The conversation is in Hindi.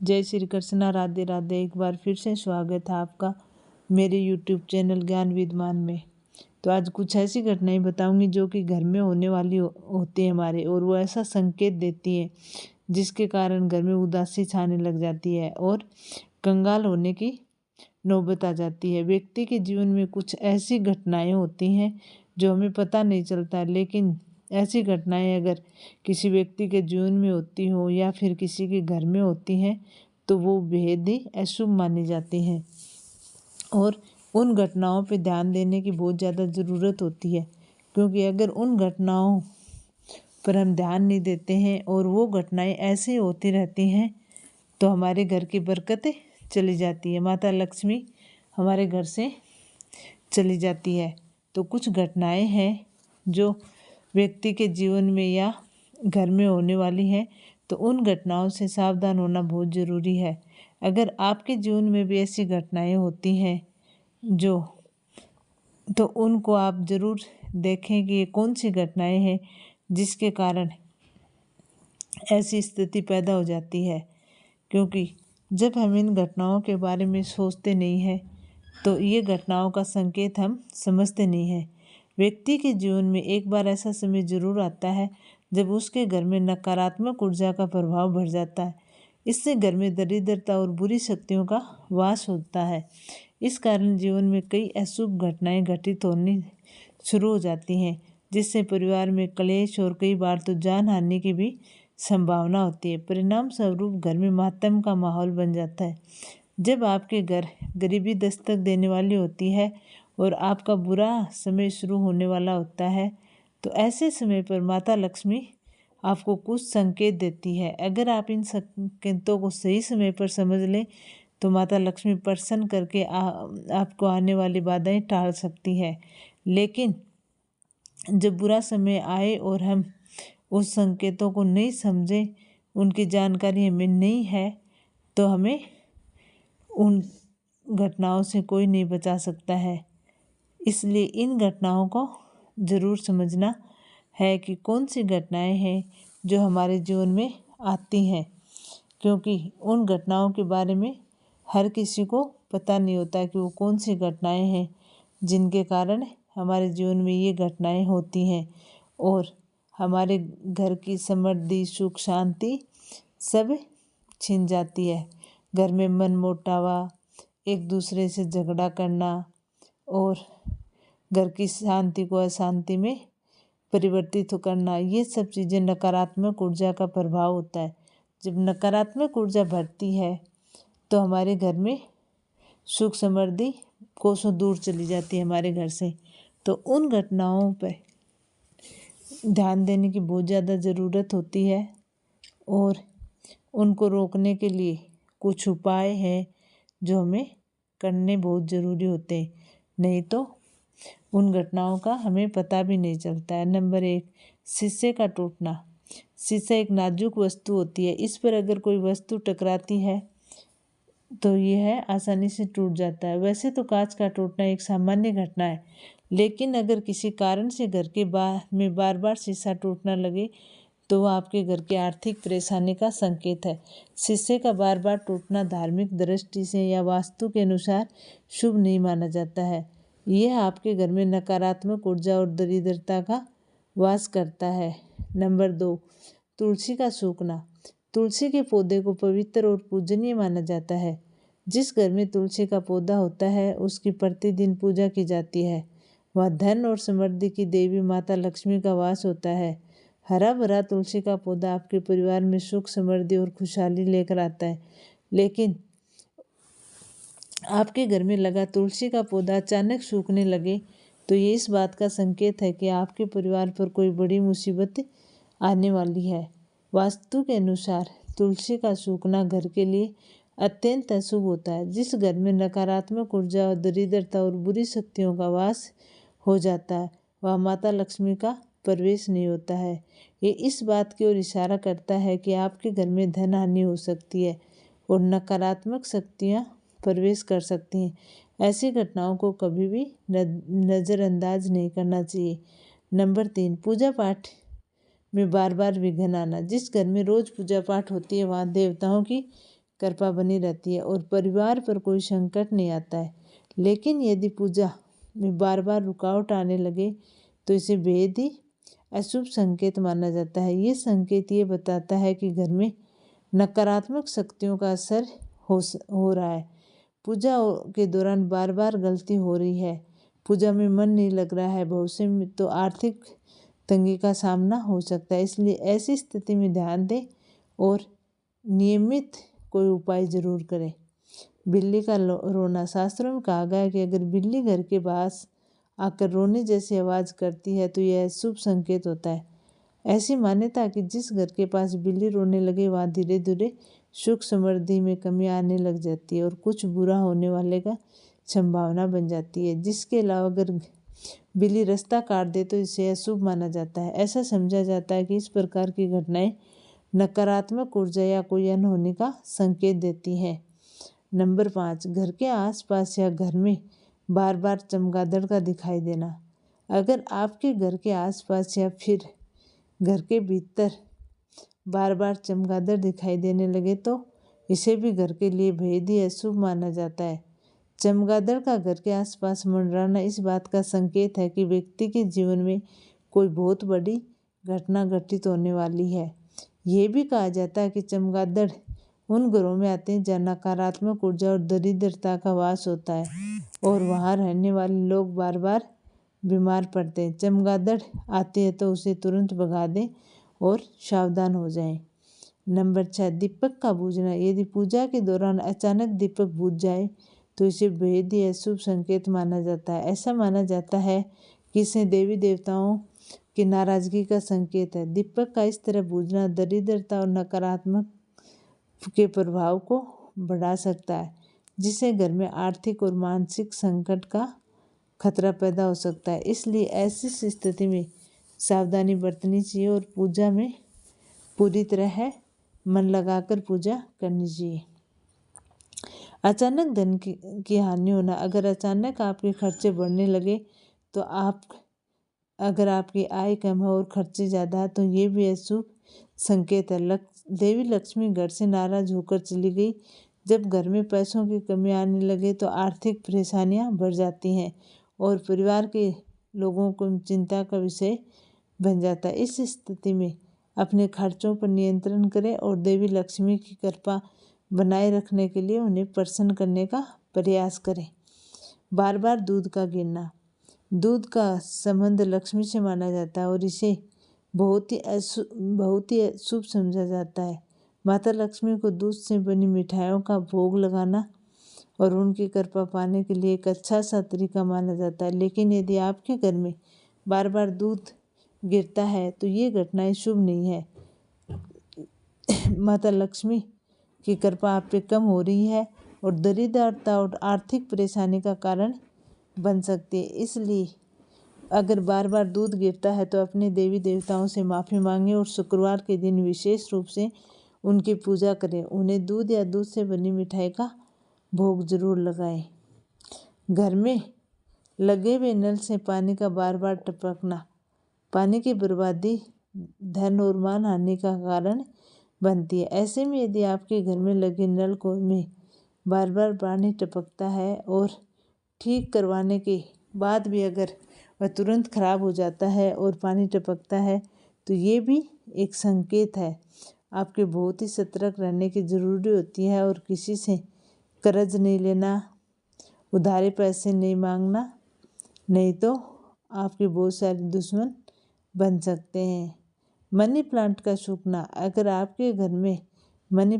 जय श्री कृष्णा, राधे राधे। एक बार फिर से स्वागत है आपका मेरे यूट्यूब चैनल ज्ञान विद्वान में। तो आज कुछ ऐसी घटनाएं बताऊंगी जो कि घर में होने वाली होती है हमारे, और वो ऐसा संकेत देती है जिसके कारण घर में उदासी छाने लग जाती है और कंगाल होने की नौबत आ जाती है। व्यक्ति के जीवन में कुछ ऐसी घटनाएं होती हैं जो हमें पता नहीं चलता, लेकिन ऐसी घटनाएं अगर किसी व्यक्ति के जीवन में होती हो या फिर किसी के घर में होती हैं तो वो बेहद ही अशुभ मानी जाती हैं, और उन घटनाओं पे ध्यान देने की बहुत ज़्यादा ज़रूरत होती है। क्योंकि अगर उन घटनाओं पर हम ध्यान नहीं देते हैं और वो घटनाएं ऐसे होती रहती हैं तो हमारे घर की बरकतें चली जाती है, माता लक्ष्मी हमारे घर से चली जाती है। तो कुछ घटनाएं हैं जो व्यक्ति के जीवन में या घर में होने वाली हैं, तो उन घटनाओं से सावधान होना बहुत ज़रूरी है। अगर आपके जीवन में भी ऐसी घटनाएं होती हैं तो उनको आप ज़रूर देखें कि ये कौन सी घटनाएं हैं जिसके कारण ऐसी स्थिति पैदा हो जाती है। क्योंकि जब हम इन घटनाओं के बारे में सोचते नहीं हैं तो ये घटनाओं का संकेत हम समझते नहीं हैं। व्यक्ति के जीवन में एक बार ऐसा समय जरूर आता है जब उसके घर में नकारात्मक ऊर्जा का प्रभाव बढ़ जाता है। इससे घर में दरिद्रता और बुरी शक्तियों का वास होता है। इस कारण जीवन में कई अशुभ घटनाएं घटित होनी शुरू हो जाती हैं, जिससे परिवार में क्लेश और कई बार तो जान हानि की भी संभावना होती है। परिणाम स्वरूप घर में मातम का माहौल बन जाता है। जब आपके घर गरीबी दस्तक देने वाली होती है और आपका बुरा समय शुरू होने वाला होता है तो ऐसे समय पर माता लक्ष्मी आपको कुछ संकेत देती है। अगर आप इन संकेतों को सही समय पर समझ लें तो माता लक्ष्मी प्रसन्न करके आपको आने वाली बाधाएं टाल सकती है। लेकिन जब बुरा समय आए और हम उस संकेतों को नहीं समझें, उनकी जानकारी हमें नहीं है, तो हमें उन घटनाओं से कोई नहीं बचा सकता है। इसलिए इन घटनाओं को ज़रूर समझना है कि कौन सी घटनाएं हैं जो हमारे जीवन में आती हैं, क्योंकि उन घटनाओं के बारे में हर किसी को पता नहीं होता कि वो कौन सी घटनाएं हैं जिनके कारण हमारे जीवन में ये घटनाएं होती हैं और हमारे घर की समृद्धि, सुख, शांति सब छिन जाती है। घर में मनमुटावा, एक दूसरे से झगड़ा करना और घर की शांति को अशांति में परिवर्तित करना, ये सब चीज़ें नकारात्मक ऊर्जा का प्रभाव होता है। जब नकारात्मक ऊर्जा बढ़ती है तो हमारे घर में सुख समृद्धि कोसों दूर चली जाती है हमारे घर से। तो उन घटनाओं पर ध्यान देने की बहुत ज़्यादा ज़रूरत होती है और उनको रोकने के लिए कुछ उपाय हैं जो हमें करने बहुत ज़रूरी होते हैं, नहीं तो उन घटनाओं का हमें पता भी नहीं चलता है। नंबर 1, शीशे का टूटना। शीशा एक नाजुक वस्तु होती है, इस पर अगर कोई वस्तु टकराती है तो यह आसानी से टूट जाता है। वैसे तो कांच का टूटना एक सामान्य घटना है, लेकिन अगर किसी कारण से घर के में बार बार शीशा टूटना लगे तो वह आपके घर की आर्थिक परेशानी का संकेत है। शीशे का बार बार टूटना धार्मिक दृष्टि से या वास्तु के अनुसार शुभ नहीं माना जाता है। यह आपके घर में नकारात्मक ऊर्जा और दरिद्रता का वास करता है। नंबर 2, तुलसी का सूखना। तुलसी के पौधे को पवित्र और पूजनीय माना जाता है। जिस घर में तुलसी का पौधा होता है उसकी प्रतिदिन पूजा की जाती है। वह धन और समृद्धि की देवी माता लक्ष्मी का वास होता है। हरा भरा तुलसी का पौधा आपके परिवार में सुख, समृद्धि और खुशहाली लेकर आता है। लेकिन आपके घर में लगा तुलसी का पौधा अचानक सूखने लगे तो ये इस बात का संकेत है कि आपके परिवार पर कोई बड़ी मुसीबत आने वाली है। वास्तु के अनुसार तुलसी का सूखना घर के लिए अत्यंत अशुभ होता है। जिस घर में नकारात्मक ऊर्जा और दरिद्रता और बुरी शक्तियों का वास हो जाता है वह माता लक्ष्मी का प्रवेश नहीं होता है। ये इस बात की ओर इशारा करता है कि आपके घर में धन हानि हो सकती है और नकारात्मक शक्तियाँ प्रवेश कर सकती हैं। ऐसी घटनाओं को कभी भी नज़रअंदाज नहीं करना चाहिए। नंबर 3, पूजा पाठ में बार बार विघ्न आना। जिस घर में रोज़ पूजा पाठ होती है वहाँ देवताओं की कृपा बनी रहती है और परिवार पर कोई संकट नहीं आता है। लेकिन यदि पूजा में बार बार रुकावट आने लगे तो इसे बेहद ही अशुभ संकेत माना जाता है। ये संकेत ये बताता है कि घर में नकारात्मक शक्तियों का असर हो रहा है। पूजा के दौरान बार बार गलती हो रही है, पूजा में मन नहीं लग रहा है, भविष्य में तो आर्थिक तंगी का सामना हो सकता है। इसलिए ऐसी स्थिति में ध्यान दें और नियमित कोई उपाय जरूर करें। बिल्ली का रोना। शास्त्रों में कहा गया है कि अगर बिल्ली घर के पास आकर रोने जैसी आवाज़ करती है तो यह शुभ संकेत होता है। ऐसी मान्यता है कि जिस घर के पास बिल्ली रोने लगे वहाँ धीरे धीरे सुख समृद्धि में कमी आने लग जाती है और कुछ बुरा होने वाले का संभावना बन जाती है। जिसके अलावा अगर बिल्ली रास्ता काट दे तो इसे अशुभ माना जाता है। ऐसा समझा जाता है कि इस प्रकार की घटनाएं नकारात्मक ऊर्जा या कोई अनहोनी का संकेत देती हैं। नंबर 5, घर के आसपास या घर में बार बार चमगादड़ का दिखाई देना। अगर आपके घर के आसपास या फिर घर के भीतर बार बार चमगादड़ दिखाई देने लगे तो इसे भी घर के लिए बेहद ही अशुभ माना जाता है। चमगादड़ का घर के आसपास मंडराना इस बात का संकेत है कि व्यक्ति के जीवन में कोई बहुत बड़ी घटना घटित होने वाली है। ये भी कहा जाता है कि चमगादड़ उन घरों में आते हैं जहाँ नकारात्मक ऊर्जा और दरिद्रता का वास होता है और वहाँ रहने वाले लोग बार बार बीमार पड़ते हैं। चमगादड़ आते हैं तो उसे तुरंत भगा दें और सावधान हो जाएं। नंबर 6, दीपक का बुझना। यदि पूजा के दौरान अचानक दीपक बुझ जाए तो इसे बेहद ही अशुभ संकेत माना जाता है। ऐसा माना जाता है कि इसे देवी देवताओं की नाराजगी का संकेत है। दीपक का इस तरह बुझना दरिद्रता और नकारात्मक के प्रभाव को बढ़ा सकता है, जिससे घर में आर्थिक और मानसिक संकट का खतरा पैदा हो सकता है। इसलिए ऐसी स्थिति में सावधानी बरतनी चाहिए और पूजा में पूरी तरह मन लगाकर पूजा करनी चाहिए। अचानक धन की हानि होना। अगर अचानक आपके खर्चे बढ़ने लगे तो अगर आपकी आय कम है और खर्चे ज़्यादा है तो ये भी अशुभ संकेत है। देवी लक्ष्मी घर से नाराज होकर चली गई। जब घर में पैसों की कमी आने लगे तो आर्थिक परेशानियां बढ़ जाती हैं और परिवार के लोगों को चिंता का विषय बन जाता है। इस स्थिति में अपने खर्चों पर नियंत्रण करें और देवी लक्ष्मी की कृपा बनाए रखने के लिए उन्हें प्रसन्न करने का प्रयास करें। बार बार दूध का गिरना। दूध का संबंध लक्ष्मी से माना जाता है और इसे बहुत ही शुभ समझा जाता है। माता लक्ष्मी को दूध से बनी मिठाइयों का भोग लगाना और उनकी कृपा पाने के लिए एक अच्छा सा तरीका माना जाता है। लेकिन यदि आपके घर में बार बार दूध गिरता है तो ये घटनाएं शुभ नहीं है। माता लक्ष्मी की कृपा आप पे कम हो रही है और दरिद्रता और आर्थिक परेशानी का कारण बन सकती है। इसलिए अगर बार बार दूध गिरता है तो अपने देवी देवताओं से माफ़ी मांगें और शुक्रवार के दिन विशेष रूप से उनकी पूजा करें। उन्हें दूध या दूध से बनी मिठाई का भोग जरूर लगाएं। घर में लगे हुए नल से पानी का बार बार टपकना पानी की बर्बादी, धन और मान हानि का कारण बनती है। ऐसे में यदि आपके घर में लगे नल को में बार बार पानी टपकता है और ठीक करवाने के बाद भी अगर वह तुरंत खराब हो जाता है और पानी टपकता है तो ये भी एक संकेत है। आपके बहुत ही सतर्क रहने की ज़रूरी होती है और किसी से कर्ज नहीं लेना, उधारे पैसे नहीं मांगना, नहीं तो आपके बहुत सारे दुश्मन बन सकते हैं। मनी प्लांट का सूखना। अगर आपके घर में मनी